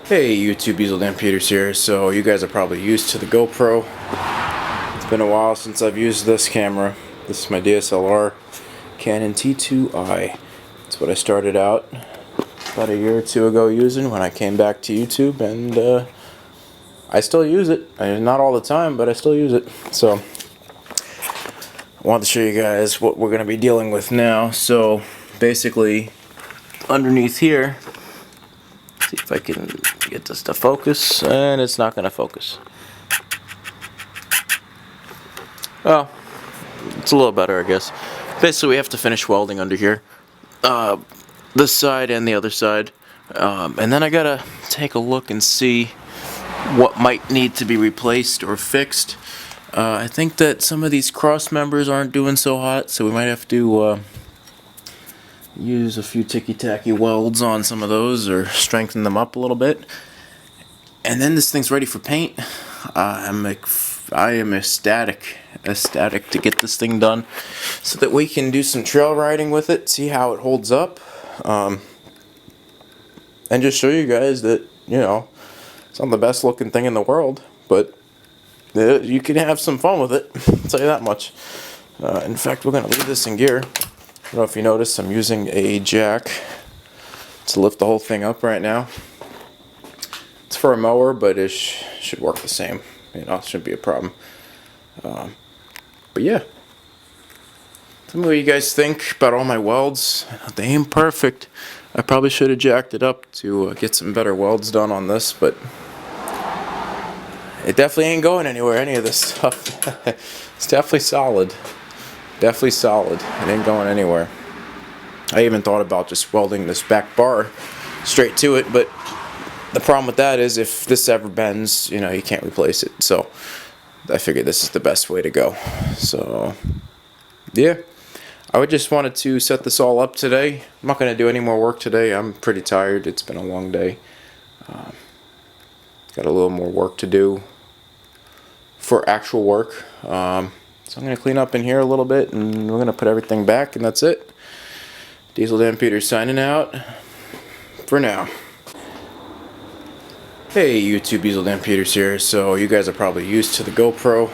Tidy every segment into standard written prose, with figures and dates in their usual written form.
Hey YouTube, Welding Peters here. So you guys are probably used to the GoPro. It's been a while since I've used this camera. This is my DSLR Canon T2i. It's what I started out about a year or two ago using when I came back to YouTube, and I still use it. Not all the time, but I still use it. So I wanted to show you guys what we're going to be dealing with now. So basically, underneath here, see if I can get this to focus, and it's not going to focus. Oh, it's a little better, I guess. Basically, we have to finish welding under here, this side and the other side, and then I gotta take a look and see what might need to be replaced or fixed. I think that some of these cross members aren't doing so hot, so we might have to use a few ticky-tacky welds on some of those or strengthen them up a little bit. And then this thing's ready for paint. I am ecstatic to get this thing done so that we can do some trail riding with it, see how it holds up, and just show you guys that, you know, it's not the best looking thing in the world, but you can have some fun with it. I'll tell you that much. In fact, we're going to leave this in gear. I don't know if you noticed, I'm using a jack to lift the whole thing up right now. It's for a mower, but it should work the same. You know, it shouldn't be a problem. But yeah, tell me what you guys think about all my welds. They ain't perfect. I probably should have jacked it up to get some better welds done on this, but it definitely ain't going anywhere, any of this stuff. It's definitely solid. Definitely solid. It ain't going anywhere. I even thought about just welding this back bar straight to it, but the problem with that is if this ever bends, you know, you can't replace it. So I figured this is the best way to go. So yeah, I just wanted to set this all up today. I'm not going to do any more work today. I'm pretty tired. It's been a long day. Got a little more work to do for actual work. So I'm going to clean up in here a little bit, and we're going to put everything back, and that's it. Diesel Dan Peters signing out for now. Hey YouTube, Diesel Dan Peters here. So you guys are probably used to the GoPro.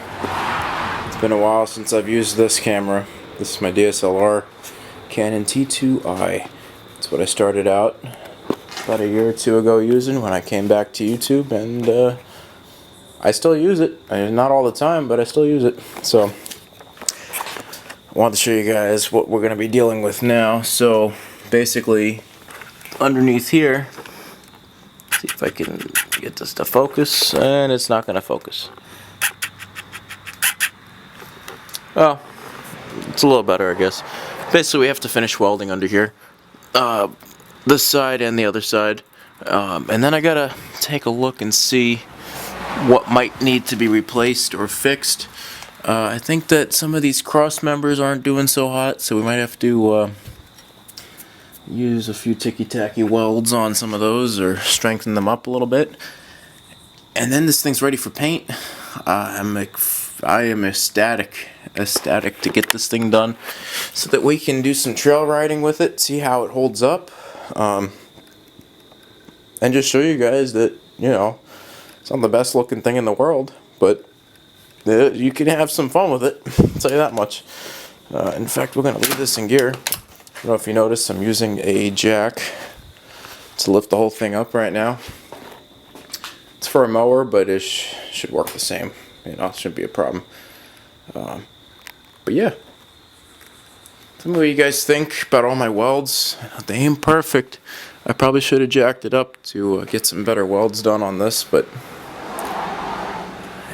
It's been a while since I've used this camera. This is my DSLR Canon T2i. It's what I started out about a year or two ago using when I came back to YouTube, and I still use it. Not all the time, but I still use it. So I wanted to show you guys what we're going to be dealing with now. So basically, underneath here, see if I can get this to focus, and it's not going to focus. Oh, it's a little better, I guess. Basically, we have to finish welding under here, this side and the other side, and then I gotta take a look and see what might need to be replaced or fixed. I think that some of these cross members aren't doing so hot, so we might have to use a few ticky-tacky welds on some of those or strengthen them up a little bit. And then this thing's ready for paint. I am ecstatic to get this thing done so that we can do some trail riding with it, see how it holds up, and just show you guys that, you know, it's not the best looking thing in the world, but you can have some fun with it. I'll tell you that much. In fact, we're going to leave this in gear. I don't know if you noticed, I'm using a jack to lift the whole thing up right now. It's for a mower, but it should work the same. You know, it shouldn't be a problem. But yeah, tell me what you guys think about all my welds. They ain't perfect. I probably should have jacked it up to get some better welds done on this, but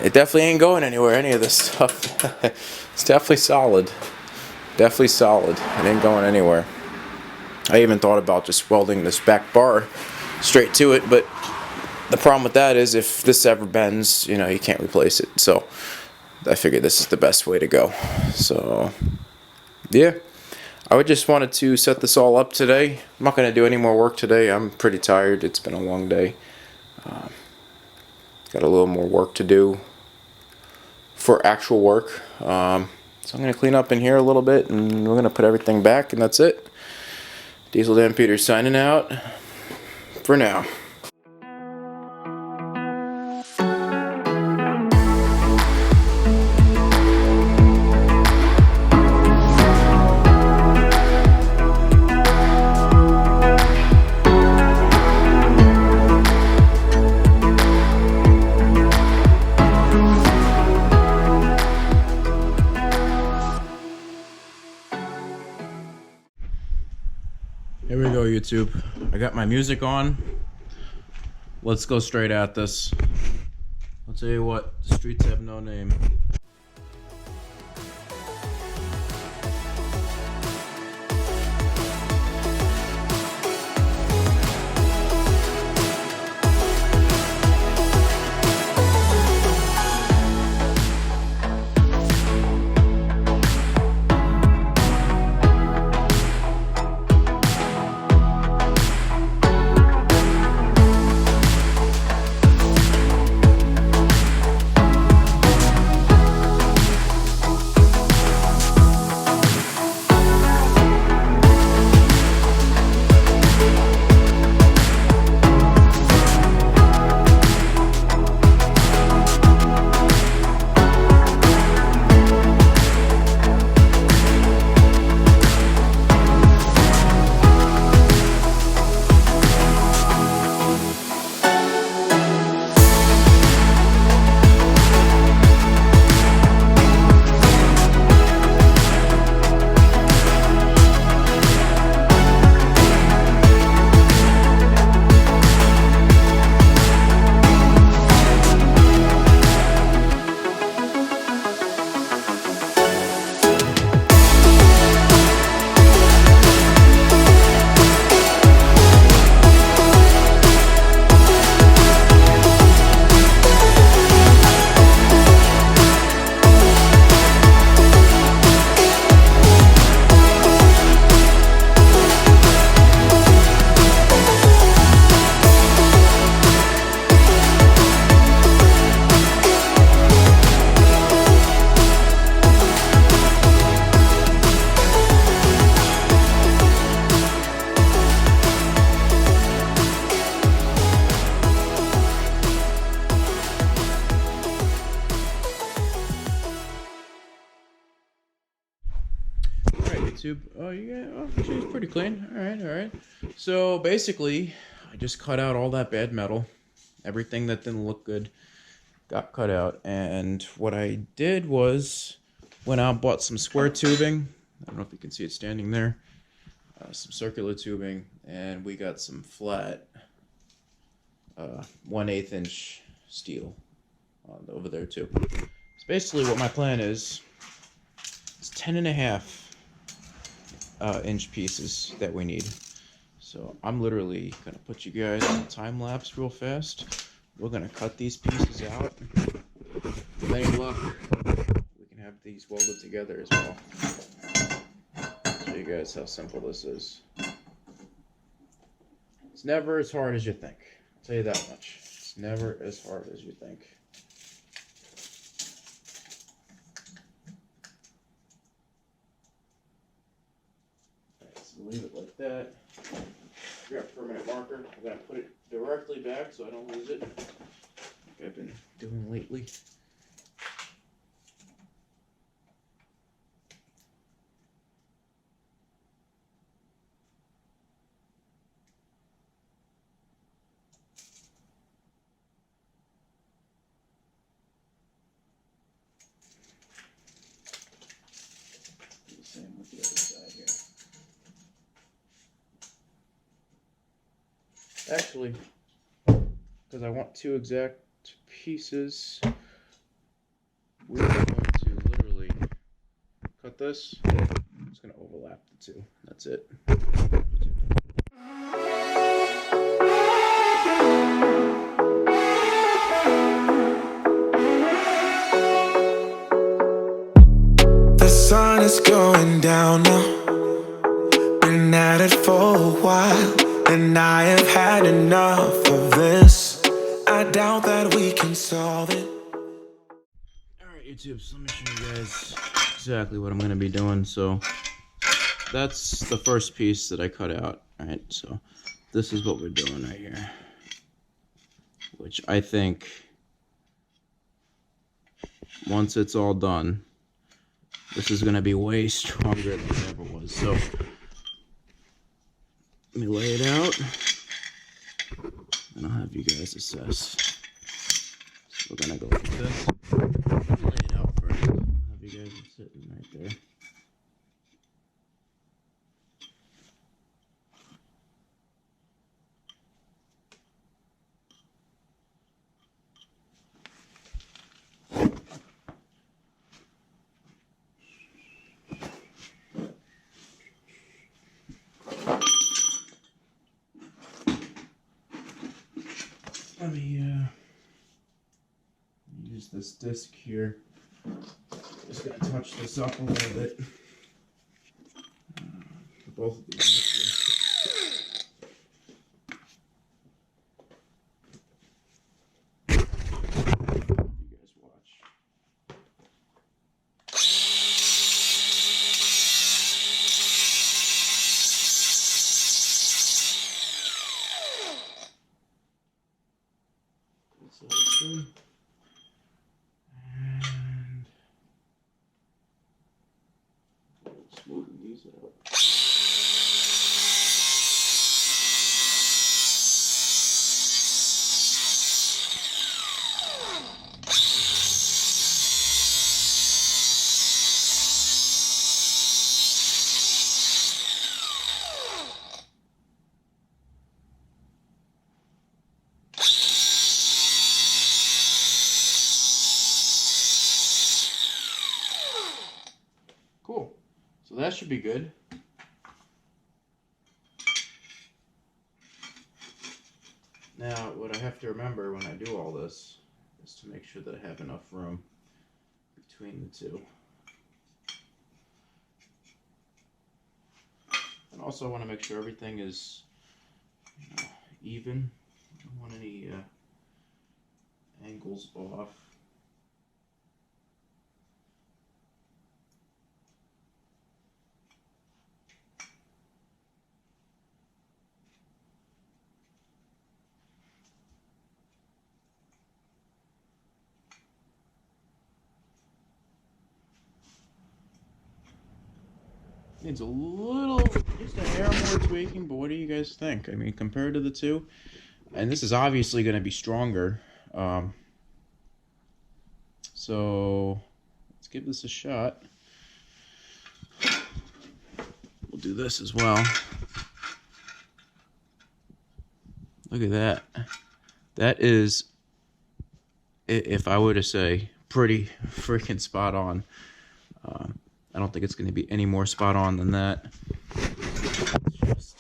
it definitely ain't going anywhere, any of this stuff. It's definitely solid. Definitely solid. It ain't going anywhere. I even thought about just welding this back bar straight to it, but the problem with that is if this ever bends, you know, you can't replace it. So I figured this is the best way to go. So yeah, I just wanted to set this all up today. I'm not going to do any more work today. I'm pretty tired. It's been a long day. Got a little more work to do for actual work. So I'm going to clean up in here a little bit, and we're going to put everything back, and that's it. Diesel Dan Peters signing out for now. YouTube. I got my music on. Let's go straight at this. I'll tell you what, the streets have no name. YouTube. Oh, she's pretty clean. All right. So basically, I just cut out all that bad metal. Everything that didn't look good got cut out. And what I did was went out and bought some square tubing. I don't know if you can see it standing there. Some circular tubing, and we got some flat 1/8 inch steel over there too. So basically, what my plan is, it's 10.5 inch pieces that we need. So I'm literally gonna put you guys on a time lapse real fast. We're gonna cut these pieces out. With any luck, we can have these welded together as well. Show you guys how simple this is. It's never as hard as you think. I'll tell you that much. It's never as hard as you think. Leave it like that. Grab a permanent marker. I'm going to put it directly back so I don't lose it, like I've been doing lately. Do the same with the other side here. Actually, because I want 2 exact pieces, we're going to literally cut this. I'm just going to overlap the 2. That's it. The sun is going down now. Been at it for a while, and I have had enough of this. I doubt that we can solve it. Alright YouTube, so let me show you guys exactly what I'm going to be doing. So that's the first piece that I cut out. Alright, so this is what we're doing right here. Which I think, once it's all done, this is going to be way stronger than it ever was. So let me lay it out, and I'll have you guys assess. So we're gonna go like this. Let me lay it out first. I'll have you guys sitting right there. Let me use this disc here. Just gonna touch this up a little bit. For both of these. You guys watch. This open. And smoothing these out. Cool. So that should be good. Now, what I have to remember when I do all this is to make sure that I have enough room between the two. And also I want to make sure everything is even. I don't want any angles off. Needs a little, just a hair more tweaking, but what do you guys think? I mean, compared to the two, and this is obviously going to be stronger. So let's give this a shot. We'll do this as well. Look at that. That is, if I were to say, pretty freaking spot on. I don't think it's going to be any more spot on than that. Let's just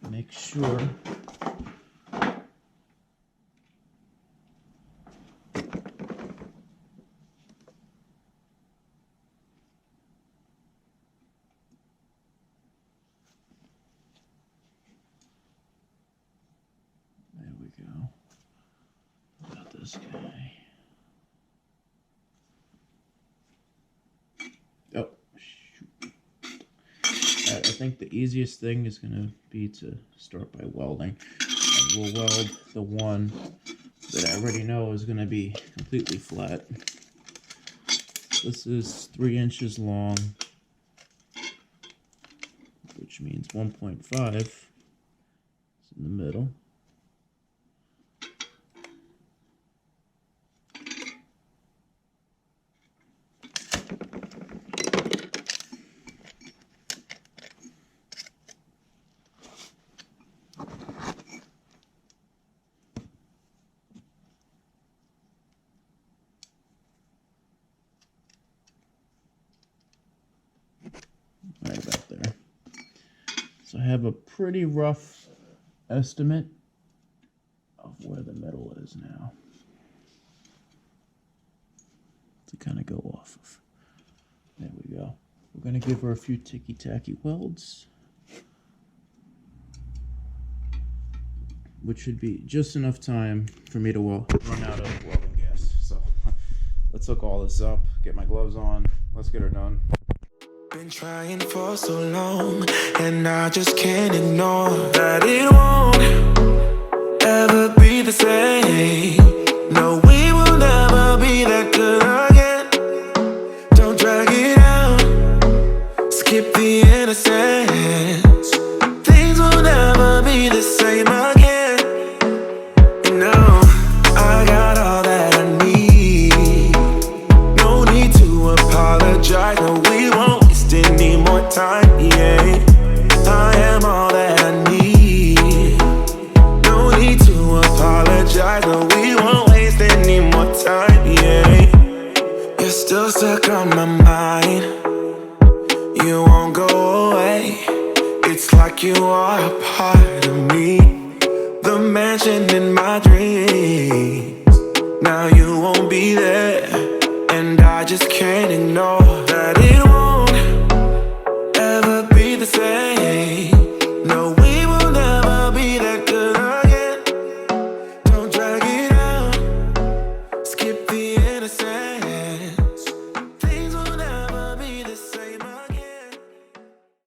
make sure. There we go. What about this guy? Oh, shoot. I think the easiest thing is going to be to start by welding. And we'll weld the one that I already know is going to be completely flat. This is 3 inches long, which means 1.5 is in the middle. Right about there. So I have a pretty rough estimate of where the middle is now to kind of go off of. There we go. We're going to give her a few ticky-tacky welds, which should be just enough time for me to run out of welding gas. So let's hook all this up, get my gloves on, let's get her done. Been trying for so long, and I just can't ignore that it won't ever be the same. No, we will never be that good again. Don't drag it out, skip the innocence. Things will never be the same again. You know, I got all that I need. No need to apologize, no, we won't any more time, yeah. I am all that I need. No need to apologize, no, we won't waste any more time, yeah. You're still stuck on my mind. You won't go away. It's like you are a part of me. The mansion in my dreams. Now you won't be there, and I just can't ignore